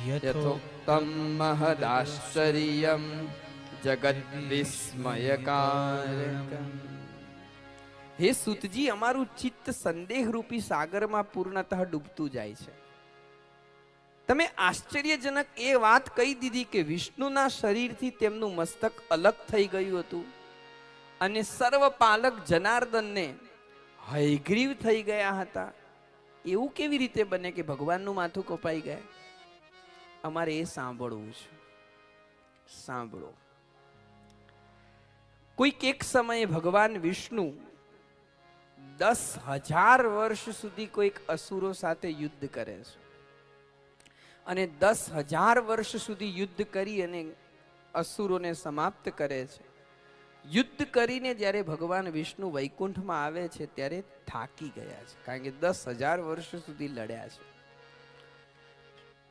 યથોક્તમ મહદાશ્ચર્યમ જગદ્વિસ્મયકારકમ. હે સુતજી, અમારું ચિત્ત સંદેહ રૂપી સાગરમાં પૂર્ણતઃ ડૂબતું જાય છે. તમે આશ્ચર્યજનક એ વાત કહી દીધી કે વિષ્ણુના શરીરથી તેમનું મસ્તક અલગ થઈ ગયું હતું અને સર્વપાલક જનાર્દનને હયગ્રીવ થઈ ગયા હતા. એવું કેવી રીતે બને કે ભગવાનનું માથું કપાઈ ગયા? અમારે એ સાંભળવું છે. સાંભળો. કોઈક એક સમયે ભગવાન વિષ્ણુ 10,000 વર્ષ સુધી કોઈક અસુરો સાથે યુદ્ધ કરે છે અને 10,000 વર્ષ સુધી યુદ્ધ કરી અને અસુરોને સમાપ્ત કરે છે. યુદ્ધ કરીને જ્યારે ભગવાન વિષ્ણુ વૈકુંઠમાં આવે છે ત્યારે થાકી ગયા છે, કારણ કે 10,000 વર્ષ સુધી લડ્યા છે.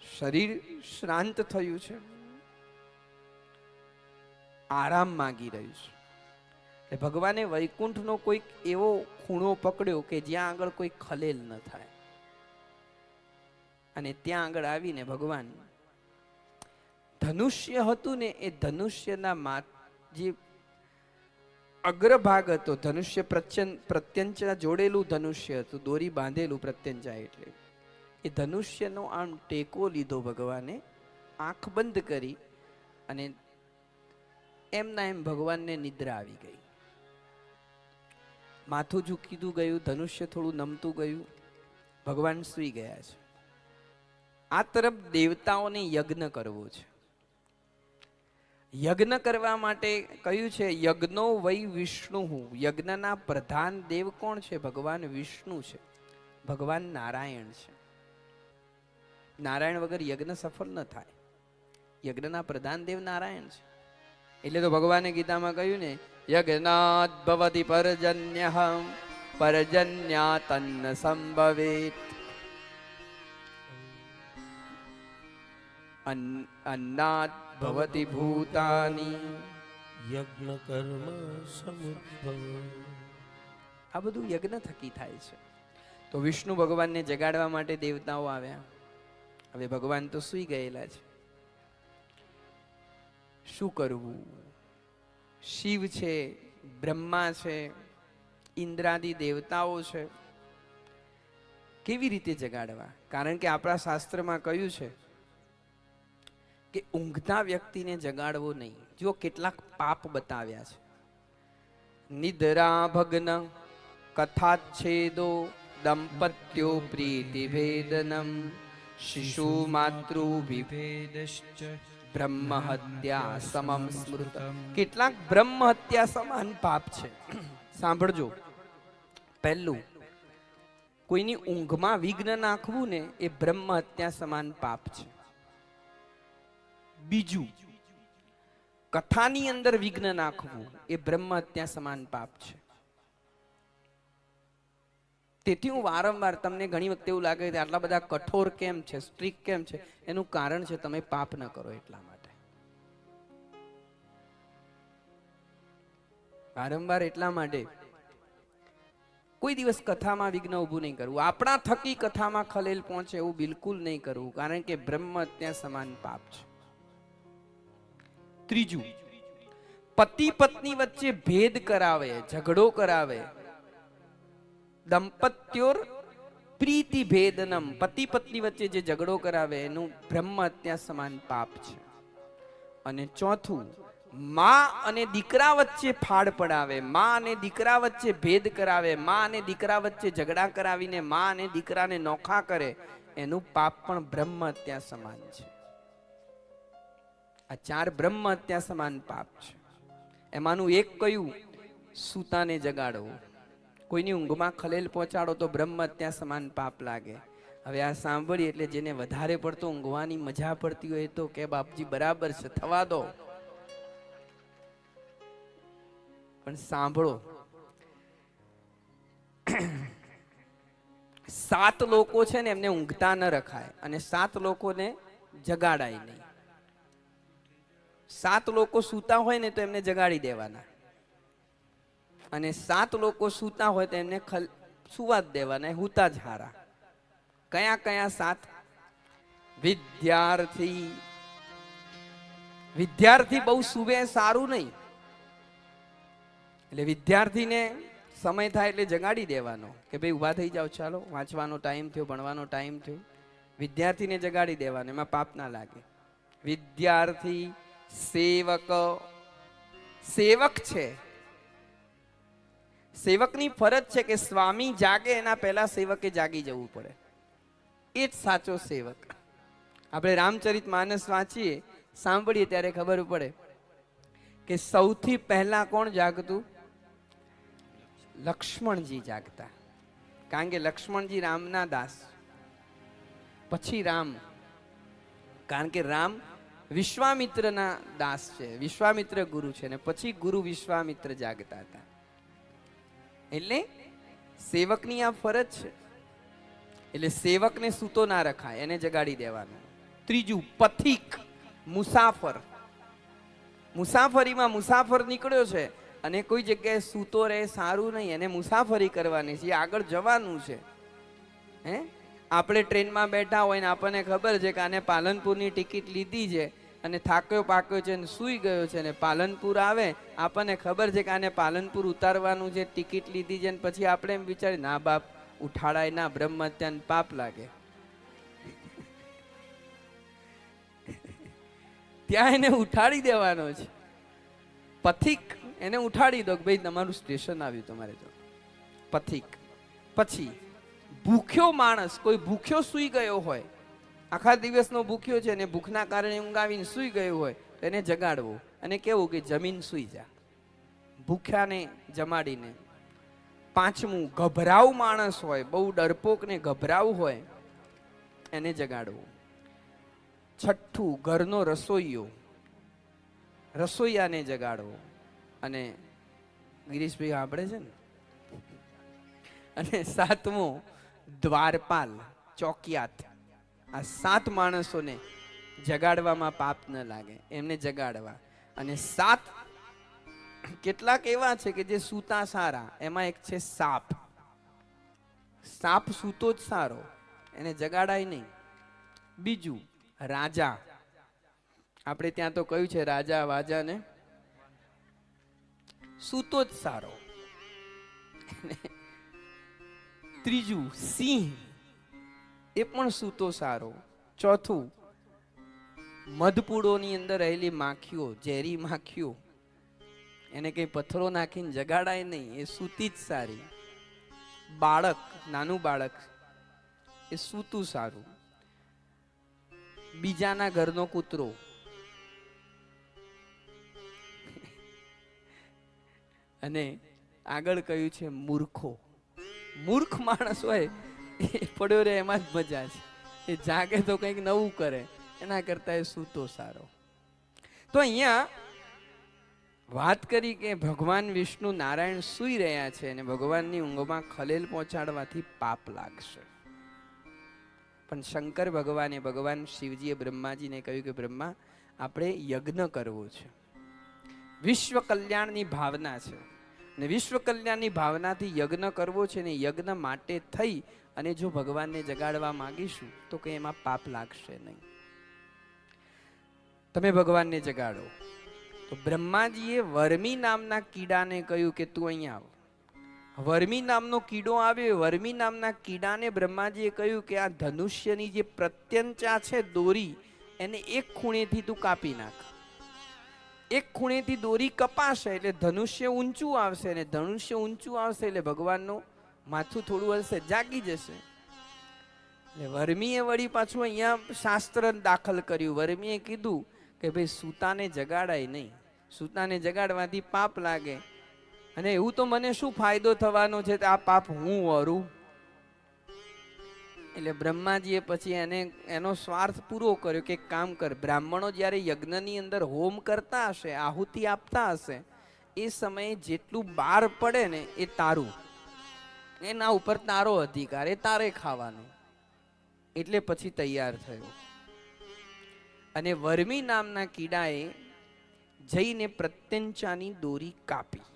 શરીર શ્રાંત થયું છે, આરામ માંગી રહ્યું છે. ભગવાને વૈકુંઠનો કોઈક એવો ખૂણો પકડ્યો કે જ્યાં આગળ કોઈ ખલેલ ન થાય અને ત્યાં આગળ આવીને ભગવાન ધનુષ્ય હતું ને એ ધનુષ્યના જે અગ્રભાગ હતો, ધનુષ્ય પ્રત્યંચા જોડેલું ધનુષ્ય હતું, દોરી બાંધેલું પ્રત્યંચા, એટલે એ ધનુષ્યનો આમ ટેકો લીધો ભગવાને, આંખ બંધ કરી અને એમના એમ ભગવાનને નિદ્રા આવી ગઈ. માથું ઝૂકીતું ગયું, ધનુષ્ય થોડું નમતું ગયું, ભગવાન સૂઈ ગયા છે. આ તરફ દેવતાઓને યજ્ઞ કરવો છે. યજ્ઞ કરવા માટે કહ્યું છે યજ્ઞો વૈ વિષ્ણુ. યજ્ઞના પ્રધાન દેવ કોણ છે? ભગવાન વિષ્ણુ છે, ભગવાન નારાયણ છે. નારાયણ વગર યજ્ઞ સફળ ન થાય. યજ્ઞના પ્રધાન દેવ નારાયણ છે. એટલે તો ભગવાને ગીતામાં કહ્યું ને, યજ્ઞાદ ભવતિ પર્જન્યઃ પર્જન્યાતન્ન સંભવેત. અન્નાદ ભવતિ ભૂતાની યજ્ઞ કર્મ સમુદ્ભવ. આ બધું યજ્ઞ થકી થાય છે. તો વિષ્ણુ ભગવાનને જગાડવા માટે દેવતાઓ આવ્યા. હવે ભગવાન તો સૂઈ ગયેલા છે, શું કરવું? શિવ છે, બ્રહ્મા છે, ઇન્દ્રાદિ દેવતાઓ છે, કેવી રીતે જગાડવા? કારણ કે આપણા શાસ્ત્રમાં કહ્યું છે કે ઊંઘતા વ્યક્તિને જગાડવો નહીં. જો કેટલાક પાપ બતાવ્યા છે. નિદ્રા ભગ્ન કથાચ્છેદો દંપત્યો પ્રીતિ ભેદનમ શિશુ માતૃ વિભેદશ્ચ બ્રહ્મ હત્યા સમમ સ્મૃત. કેટલાક બ્રહ્મ હત્યા સમાન પાપ છે. સાંભળજો. પહેલું, કોઈની ઊંઘમાં વિઘ્ન નાખવું ને એ બ્રહ્મ હત્યા સમાન પાપ છે. બીજું, કથાની અંદર વિઘ્ન નાખવું એ બ્રહ્મ હત્યા સમાન પાપ છે. તેથી હું વારંવાર તમને ઘણી વખતે એવું લાગે કે આટલા બધા કઠોર કેમ છે, સ્ટ્રિક્ટ કેમ છે? એનું કારણ છે તમે પાપ ન કરો એટલા માટે. વારંવાર એટલા માટે કોઈ દિવસ કથામાં વિઘ્ન ઊભું નહીં કરવું. આપણા થકી કથામાં ખલેલ પહોંચે એવું બિલકુલ નહીં કરવું, કારણ કે બ્રહ્મ હત્યા સમાન પાપ છે. ત્રીજું, પતિ પત્ની વચ્ચે ભેદ કરાવે, ઝઘડો કરાવે. દંપત્યોર પ્રીતિ ભેદનમ. પતિ પત્ની વચ્ચે જે ઝઘડો કરાવે એનું બ્રહ્મ હત્યા સમાન પાપ છે. અને ચોથું, માં અને દીકરા વચ્ચે ફાડ પડાવે, માં અને દીકરા વચ્ચે ભેદ કરાવે, માં અને દીકરા વચ્ચે ઝઘડા કરાવીને માં અને દીકરાને નોખા કરે, એનું પાપ પણ બ્રહ્મ હત્યા સમાન છે. આ 4 બ્રહ્મ હત્યા સમાન પાપ છે. એમાંનું એક કયું? સૂતાને જગાડવું. કોઈની ઊંઘમાં ખલેલ પહોંચાડો તો બ્રહ્મ હત્યા સમાન પાપ લાગે. હવે આ સાંભળી એટલે જેને વધારે પડતો ઊંઘવાની મજા પડતી હોય તો કે બાપજી બરાબર છે, થવા દો. પણ સાંભળો, 7 લોકો છે ને એમને ઊંઘતા ન રખાય અને 7 લોકોને જગાડાય નહીં. 7 લોકો સૂતા હોય ને તો એમને જગાડી દેવાના અને 7 લોકો સૂતા હોય તો એમને સુવા જ દેવાના, હુતા જ હારા. કયા કયા 7? વિદ્યાર્થી. વિદ્યાર્થી બહુ સુવે સારું નહીં. એટલે વિદ્યાર્થીને સમય થાય એટલે જગાડી દેવાનો કે ભાઈ ઊભા થઈ જાઓ, ચાલો વાંચવાનો ટાઈમ થયો, ભણવાનો ટાઈમ થયો. વિદ્યાર્થીને જગાડી દેવાનો, એમાં પાપ ના લાગે. વિદ્યાર્થી. સેવક. સેવક છે. સેવકની ફરજ છે કે સ્વામી જાગે એના પહેલા સેવકે જાગી જવું પડે. એ જ સાચો સેવક. આપણે રામચરિત માનસ વાંચીએ, સાંભળીએ ત્યારે ખબર પડે કે સૌથી પહેલા કોણ જાગતું? લક્ષ્મણજી જાગતા. કારણ કે લક્ષ્મણજી રામના દાસ, પછી રામ. કારણ કે રામ વિશ્વામિત્રના દાસ છે, વિશ્વામિત્ર ગુરુ છે, ને પછી ગુરુ વિશ્વામિત્ર જાગતા હતા. એટલે સેવકની આ ફરજ છે. એટલે સેવકને સૂતો ના રખાય, એને જગાડી દેવાનો. ત્રીજું, પથિક, મુસાફર. મુસાફરીમાં મુસાફર નીકળ્યો છે અને કોઈ જગ્યાએ સૂતો રહે સારું નહીં, એને મુસાફરી કરવાની છે, આગળ જવાનું છે. હે, આપણે ટ્રેનમાં બેઠા હોય ને આપણને ખબર છે કે આને પાલનપુરની ટિકિટ લીધી છે અને થાક્યો પાક્યો છે ને સૂઈ ગયો છે, ને પાલનપુર આવે, આપણને ખબર છે કે આને પાલનપુર ઉતારવાનું છે, ટિકિટ લીધી છે, ને પછી આપણે એમ વિચારીએ ના બાપ ઉઠાડાય ના, બ્રહ્મ હત્યાને પાપ લાગે. ત્યાં એને ઉઠાડી દેવાનો છે. પથિક, એને ઉઠાડી દો કે ભાઈ તમારું સ્ટેશન આવ્યું, તમારે જો પથિક. પછી ભૂખ્યો માણસ, કોઈ ભૂખ્યો સૂઈ ગયો હોય, આખા દિવસનો ભૂખ્યો છે ને ભૂખના કારણે ઊંઘ આવીને સૂઈ ગયો હોય, તો એને જગાડવો અને કેવું કે જમીન સૂઈ જા, ભૂખ્યાને જમાડીને. પાંચમું, ગભરાવ માણસ હોય, બહુ ડરપોક ને ગભરાવ હોય, એને જગાડવું. છઠ્ઠું, ઘરનો રસોઈયો, રસોઈયાને જગાડવો. અને ગિરીશભાઈ આપણે છે ને. અને સાતમું, દ્વારપાલ, ચોકિયાત. આ 7 માણસોને જગાડવામાં પાપ ન લાગે, એમને જગાડવા. અને 7 કેટલાક એવા છે કે જે સૂતા સારા, એમાં એક છે સાપ. સાપ સૂતો જ સારો, એને જગાડાય નહીં. બીજું, રાજા. આપણે ત્યાં તો કહ્યું છે રાજા વાજા ને સૂતો જ સારો. ત્રીજું, સિંહ, એ પણ સૂતો સારો. ચોથું, મધપૂડોની અંદર રહેલી માખીઓ, ઝેરી માખીઓ, એને કઈ પથ્થરો નાખીને જગાડાય નહીં, એ સૂતી જ સારી. બાળક, નાનું બાળક, એ સૂતું સારું. બીજાના ઘરનો કૂતરો, અને આગળ કહ્યું છે મૂર્ખો. મૂર્ખ માણસ હોય એ પડ્યો રહે એમાં જ મજા છે, એ જાગે તો કંઈક નવું કરે, એના કરતા એ સૂતો સારો. તો અહીંયા વાત કરી કે ભગવાન વિષ્ણુ નારાયણ સૂઈ રહ્યા છે અને ભગવાનની ઊંઘમાં ખલેલ પહોંચાડવાથી પાપ લાગશે. પણ શંકર ભગવાને, ભગવાન શિવજીએ બ્રહ્માજીને કહ્યું કે બ્રહ્મા, આપણે યજ્ઞ કરવો છે, વિશ્વ કલ્યાણની ભાવના છે, ને વિશ્વ કલ્યાણની ભાવનાથી યજ્ઞ કરવો છે, ને યજ્ઞ માટે થઈ અને જો ભગવાનને જગાડવા માંગીશું તો કંઈ એમાં પાપ લાગશે નહીં. તમે ભગવાનને જગાડો. તો બ્રહ્માજીએ વર્મી નામના કીડાને કહ્યું કે તું અહીંયા આવ. વર્મી નામનો કીડો આવ્યો. વર્મી નામના કીડાને બ્રહ્માજીએ કહ્યું કે આ ધનુષ્યની જે પ્રત્યંચા છે દોરી, એને એક ખૂણેથી તું કાપી નાખ. એક ખૂણેથી દોરી કપાશે એટલે ધનુષ્ય ઊંચું આવશે, ને ધનુષ્ય ઊંચું આવશે એટલે ભગવાનનું માથું થોડું હલશે, જાગી જશે. એટલે વર્મીએ વળી પાછું અહીંયા શાસ્ત્ર દાખલ કર્યું. વર્મીએ કીધું કે ભાઈ સૂતાને જગાડાય નહીં, સૂતાને જગાડવાથી પાપ લાગે, અને એવું તો મને શું ફાયદો થવાનો છે, આ પાપ હું વરું. એટલે બ્રહ્માજીએ પછી એનો સ્વાર્થ પૂરો કર્યો કે કામ કર, બ્રાહ્મણો જ્યારે યજ્ઞની અંદર હોમ કરતા હશે, આહુતિ આપતા હશે, એ સમયે જેટલું બહાર પડે ને એ તારું, એના ઉપર તારો અધિકાર, એ તારે ખાવાનું. એટલે પછી તૈયાર થયો. અને વર્મી નામના કીડાએ જઈને પ્રત્યંચાની દોરી કાપી.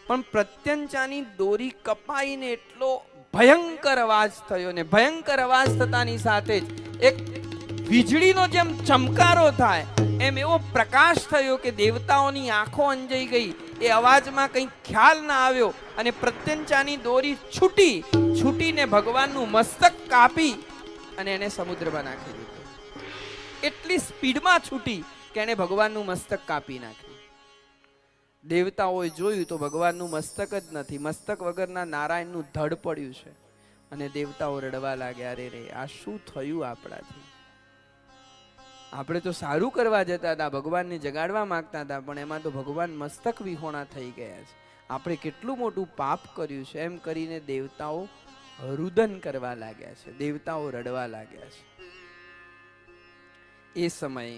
પણ પ્રત્યંચાની દોરી કપાઈને એટલો ભયંકર અવાજ થયો, ને ભયંકર અવાજ થતાની સાથે જ એક વીજળીનો જેમ ચમકારો થાય એમ એવો પ્રકાશ થયો કે દેવતાઓની આંખો અંજાઈ ગઈ. એ અવાજમાં કંઈ ખ્યાલ ના આવ્યો અને પ્રત્યંચાની દોરી છૂટીને ભગવાનનું મસ્તક કાપી અને એને સમુદ્રમાં નાખી દીધું. એટલી સ્પીડમાં છૂટી કે એને ભગવાનનું મસ્તક કાપી નાખ્યું. દેવતાઓએ જોયું તો ભગવાનનું મસ્તક જ નથી, મસ્તક વગરના નારાયણનું ધડ પડ્યું છે. અને દેવતાઓ રડવા લાગ્યા, અરે રે આ શું થયું આપણાથી? આપણે તો સારું કરવા જતા હતા, ભગવાનને જગાડવા માંગતા હતા, પણ એમાં તો ભગવાન મસ્તક વિહોણા થઈ ગયા છે. આપણે કેટલું મોટું પાપ કર્યું છે એમ કરીને દેવતાઓ રુદન કરવા લાગ્યા છે, દેવતાઓ રડવા લાગ્યા છે. એ સમયે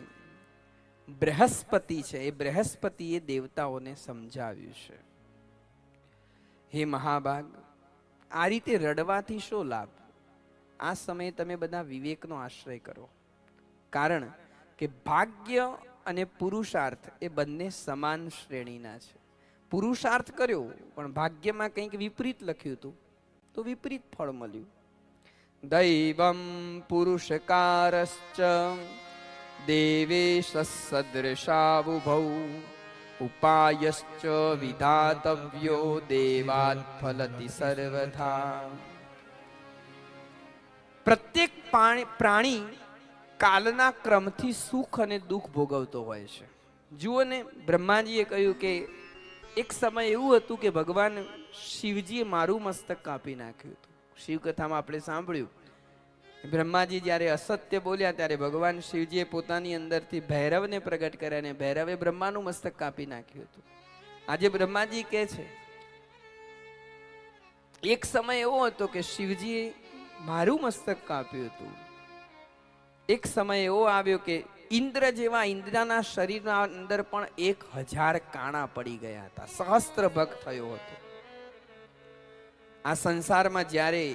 બૃહસ્પતિ છે, એ બૃહસ્પતિએ દેવતાઓને સમજાવ્યું છે, હે મહાભાગ, આ રીતે રડવાથી શો લાભ? આ સમયે તમે બધા વિવેકનો આશ્રય કરો. કારણ કે ભાગ્ય અને પુરુષાર્થ એ બંને સમાન શ્રેણીના છે. પુરુષાર્થ કર્યો પણ ભાગ્યમાં કંઈક વિપરીત લખ્યું હતું તો વિપરીત ફળ મળ્યું. દૈવમ પુરુષકારશ્ચ દેવેશ સદૃશાવુભૌ ઉપાયશ્ચ વિધાતવ્યો દેવાત ફલતિ સર્વથા. પ્રત્યેક પ્રાણી કાલના ક્રમથી સુખ અને દુઃખ ભોગવતો હોય છે. જુઓ ને, બ્રહ્માજીએ કહ્યું કે એક સમય એવું હતું કે ભગવાન શિવજીએ મારું મસ્તક કાપી નાખ્યું હતું. શિવકથામાં આપણે સાંભળ્યું, બ્રહ્માજી જ્યારે અસત્ય બોલ્યા ત્યારે ભગવાન શિવજીએ પોતાની અંદરથી ભૈરવને પ્રગટ કર્યા અને ભૈરવે બ્રહ્માનું મસ્તક કાપી નાખ્યું હતું. આજે બ્રહ્માજી કહે છે એક સમય એવો હતો કે શિવજીએ મારું મસ્તક કાપ્યું હતું. એક સમય એવો આવ્યો કે ઇન્દ્ર જેવા, ઇન્દ્રના શરીરના અંદર પણ 1000 કાણા પડી ગયા હતા, સહસ્ત્ર ભગ થયો હતો. આ સંસારમાં જ્યારે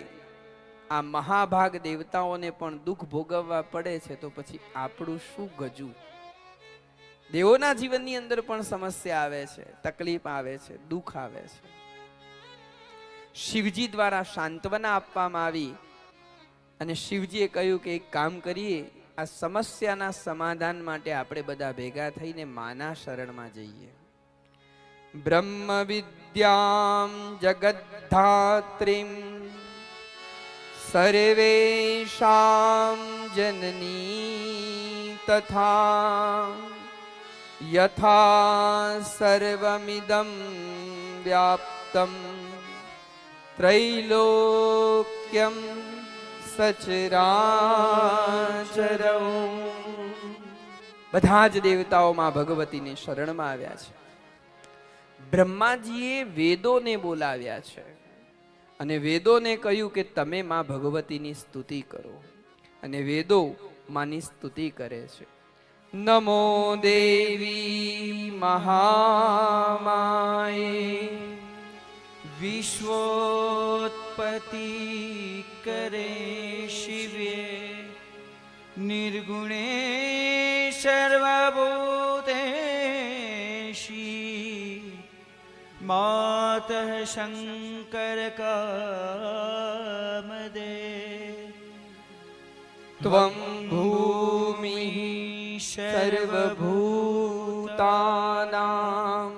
આ મહાભાગ દેવતાઓને પણ દુઃખ ભોગવવા પડે છે તો પછી આપણું શું ગજું? દેવોના જીવનની અંદર પણ સમસ્યા આવે છે, તકલીફ આવે છે, દુઃખ આવે છે. શિવજી દ્વારા સાંત્વના આપવામાં આવી અને શિવજીએ કહ્યું કે એક કામ કરીએ, આ સમસ્યાના સમાધાન માટે આપણે બધા ભેગા થઈને માના શરણમાં જઈએ. બ્રહ્મ વિદ્યામ જગદ્ધાત્રીમ સર્વેષાં જનની તથા યથા સર્વમિદં વ્યાપ્તમ ત્રૈલોક્યમ સચરાચરમ. બધા જ દેવતાઓ માં ભગવતીની શરણમાં આવ્યા છે. બ્રહ્માજીએ વેદોને બોલાવ્યા છે અને વેદોને કહ્યું કે તમે માં ભગવતીની સ્તુતિ કરો, અને વેદો માની સ્તુતિ કરે છે. નમો દેવી મહામાયે વિશ્વોત્પત્તિ કરે શિવે નિર્ગુણે સર્વભૂતેષી માતઃ શંકર કામદે ત્વં ભૂમિ સર્વભૂતાનાં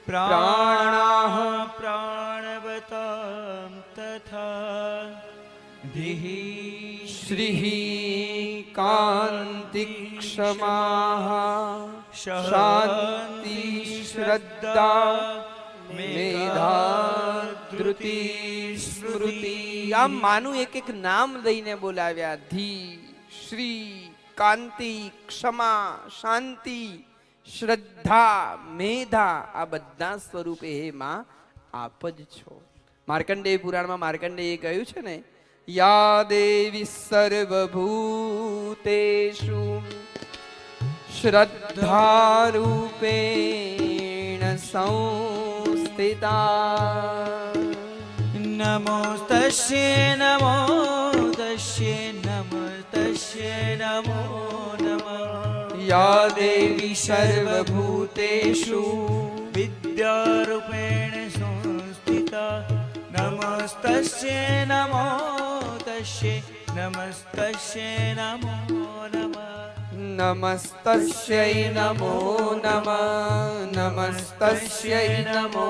પ્રાણાઃ પ્રાણવતાં તથા ધીઃ શ્રીઃ કાંતિ ક્ષમા શાંતિ શ્રદ્ધા મેધા ધૃતિ સ્મૃતિ. આમ માનું એક એક નામ લઈને બોલાવ્યા. ધી, શ્રી, કાંતિ, ક્ષમા, શાંતિ, શ્રદ્ધા, મેધા, આ બધા સ્વરૂપે હે માં આપ જ છો. માર્કંડેય પુરાણમાં માર્કંડેયે કહ્યું છે ને, યા દેવી સર્વભૂતેષુ શ્રદ્ધારૂપેણ સંસ્થિતા. નમોસ્તસ્યૈ નમો તસ્યૈ નમોસ્તસ્યૈ નમો નમઃ. યા દેવી સર્વભૂતેષુ વિદ્યારૂપેણ સંસ્થિતા. નમોસ્તસ્યૈ નમો તસ્યૈ નમસ્તસ્ય નમો નમઃ. નમસ્તસ્यै નમો નમઃ. નમસ્તસ્यै નમો.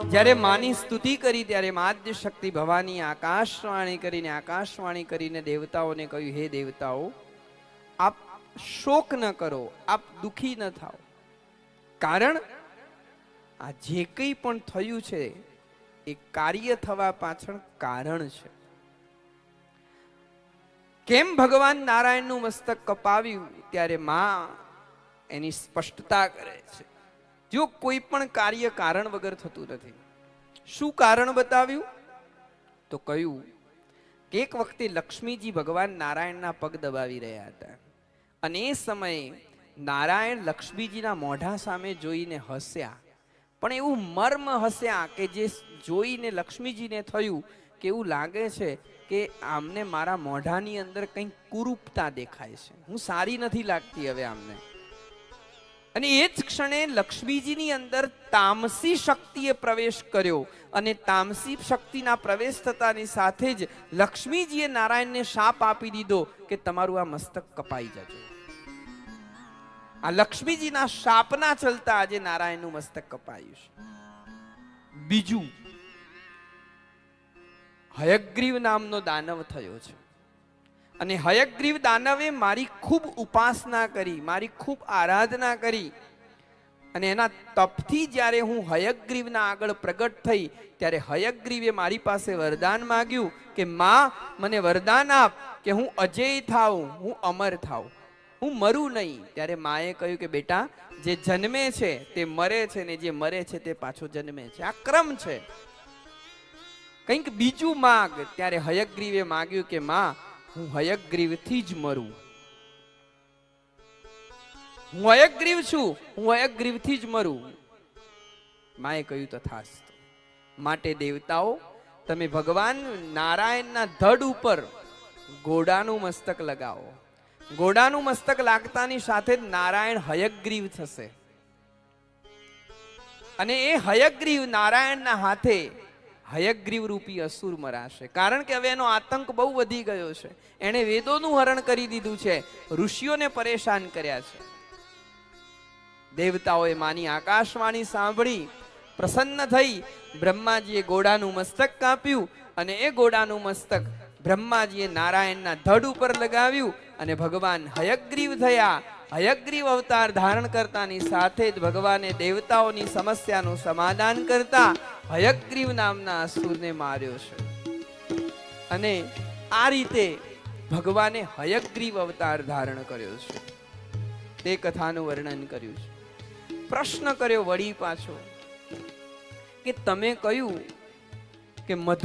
જ્યારે માની સ્તુતિ કરી ત્યારે આદ્ય શક્તિ ભવાની આકાશવાણી કરીને દેવતાઓને કહ્યું, હે દેવતાઓ, આપ શોક ન કરો, આપ દુખી ન થાઓ, કારણ આ જે કંઈ પણ થયું છે એ કાર્ય થવા પાછળ કારણ છે. કેમ ભગવાન નારાયણનું મસ્તક કપાવ્યું ત્યારે માં એની સ્પષ્ટતા કરે છે. જો કોઈ પણ કાર્ય કારણ વગર થતું નથી. શું કારણ બતાવ્યું? તો કહ્યું કે એક વખતે લક્ષ્મીજી ભગવાન નારાયણના પગ દબાવી રહ્યા હતા અને એ સમયે નારાયણ લક્ષ્મીજીના મોઢા સામે જોઈને હસ્યા, પણ એવું મર્મ હસ્યા કે જે જોઈને લક્ષ્મીજીને થયું કે એવું લાગે છે કે આમને મારા મોઢાની અંદર કંઈક કુરૂપતા દેખાય છે, હું સારી નથી લાગતી હવે આમને. અને એ જ ક્ષણે લક્ષ્મીજીની અંદર તામસી શક્તિએ પ્રવેશ કર્યો અને તામસી શક્તિના પ્રવેશ થતાની સાથે જ લક્ષ્મીજીએ નારાયણને શાપ આપી દીધો કે તમારું આ મસ્તક કપાઈ જજો. આ લક્ષ્મીજીના શાપના ચલતા આજે નારાયણનું મસ્તક કપાયું છે. બીજું, હયગ્રીવ નામનો દાનવ થયો છે અને હયગ્રીવ દાનવે મારી ખૂબ ઉપાસના કરી, મારી ખૂબ આરાધના કરી અને એના તપથી જ્યારે હું હયગ્રીવના આગળ પ્રગટ થઈ ત્યારે હયગ્રીવે મારી પાસે વરદાન માંગ્યું કે માં, મને વરદાન આપ કે હું અજેય થાઉં, હું અમર થાઉં, હું મરું નહીં. ત્યારે માએ કહ્યું કે બેટા, જે જન્મે છે તે મરે છે ને જે મરે છે તે પાછો જન્મે છે, આ ક્રમ છે, કંઈક બીજું માગ. ત્યારે હયગ્રીવે માગ્યું કે માં, હું હયગ્રીવથી જ મરું, હું હયગ્રીવ છું, હું હયગ્રીવથી જ મરું. માએ કહ્યું તથાસ્તુ. માટે દેવતાઓ, તમે ભગવાન નારાયણના ધડ ઉપર ઘોડાનું મસ્તક લગાવો. ઘોડાનું મસ્તક લાગતાની સાથે જ નારાયણ હયગ્રીવ થશે અને એ હયગ્રીવ નારાયણના હાથે હયગ્રીવ રૂપી અસુર મરાશે. કારણ કે હવે એનો આતંક બહુ વધી ગયો છે, એણે વેદોનું હરણ કરી દીધું છે, ઋષિઓને પરેશાન કર્યા છે. દેવતાઓએ માની આકાશવાણી સાંભળી પ્રસન્ન થઈ બ્રહ્માજીએ ઘોડાનું મસ્તક કાપ્યું અને એ ઘોડાનું મસ્તક બ્રહ્માજીએ નારાયણના ધડ ઉપર લગાવ્યું અને ભગવાન હયગ્રીવ થયા. હયગ્રીવ અવતાર ધારણ કરતાની સાથે જ ભગવાને દેવતાઓની સમસ્યાનું સમાધાન કરતા હયગ્રીવ નામના અસુરને માર્યો છે. અને આ રીતે ભગવાને હયગ્રીવ અવતાર ધારણ કર્યો છે. તે કથાનું વર્ણન કર્યું છે. પ્રશ્ન કર્યો વળી પાછો કે તમે કહ્યું કે મધુ